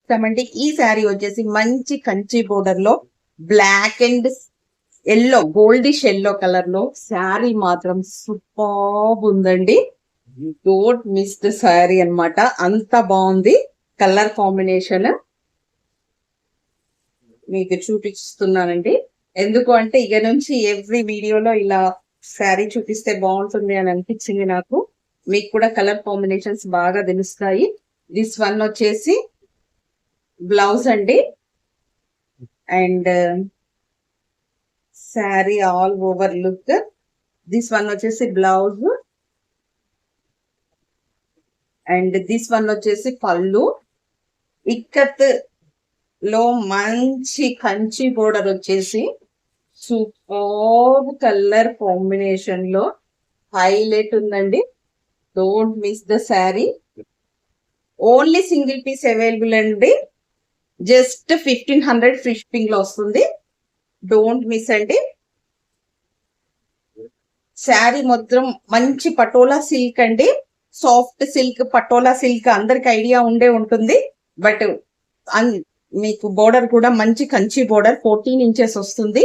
చూస్తామండి. ఈ శారీ వచ్చేసి మంచి కంచి బోర్డర్ లో black and yellow, goldish yellow colour లో శారీ మాత్రం సూపర్ ఉందండి. డోంట్ మిస్ ద శారీ అన్నమాట. అంత బాగుంది కలర్ కాంబినేషన్. మీకు చూపిస్తున్నానండి. ఎందుకు అంటే ఇక నుంచి ఎవ్రీ వీడియోలో ఇలా శారీ చూపిస్తే బాగుంటుంది అని అనిపించింది నాకు. మీకు కూడా కలర్ కాంబినేషన్స్ బాగా తెలుస్తాయి. దిస్ వన్ వచ్చేసి బ్లౌజ్ అండి. And sari all over look. This one వచ్చేసి బ్లౌజ్. అండ్ దిస్ వన్ వచ్చేసి పళ్ళు. ఇక్కత్ లో మంచి కంచి బోర్డర్ వచ్చేసి సూపర్ కలర్ కాంబినేషన్ లో హైలైట్ ఉందండి. Don't miss the sari. Only single piece available అండి. జస్ట్ 1500 ఫ్రీ షిప్పింగ్ లో వస్తుంది. డోంట్ మిస్ అండి. శారీ మొత్తం మంచి పటోలా సిల్క్ అండి. సాఫ్ట్ సిల్క్, పటోలా సిల్క్ అందరికి ఐడియా ఉండే ఉంటుంది. బట్ మీకు బోర్డర్ కూడా మంచి కంచి బోర్డర్ 14 ఇంచెస్ వస్తుంది.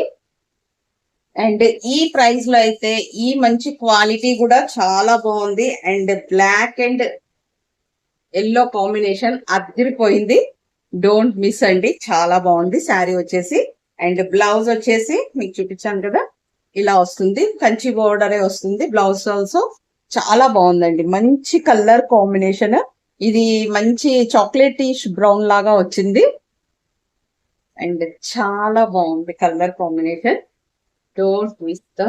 అండ్ ఈ ప్రైస్ లో అయితే ఈ మంచి క్వాలిటీ కూడా చాలా బాగుంది. And black and yellow combination అదిరిపోయింది. డోంట్ మిస్ అండి. చాలా బాగుంది శారీ వచ్చేసి. అండ్ బ్లౌజ్ వచ్చేసి మీకు చూపించాను కదా, ఇలా వస్తుంది. కంచి బోర్డరే వస్తుంది. బ్లౌజ్ ఆల్సో చాలా బాగుందండి. మంచి కలర్ కాంబినేషన్. ఇది మంచి చాక్లెటిష్ బ్రౌన్ లాగా వచ్చింది. అండ్ చాలా బాగుంది colour combination. Don't miss the.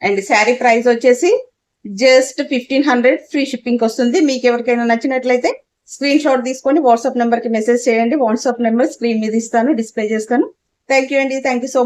And sari price వచ్చేసి జస్ట్ 1500 ఫ్రీ షిప్పింగ్ వస్తుంది. మీకు ఎవరికైనా నచ్చినట్లయితే స్క్రీన్ షాట్ తీసుకొని వాట్సాప్ నెంబర్ కి మెసేజ్ చేయండి. వాట్సాప్ నెంబర్ స్క్రీన్ మీద ఇస్తాను, డిస్ప్లే చేస్తాను. థ్యాంక్ యూ అండి. Thank you so much.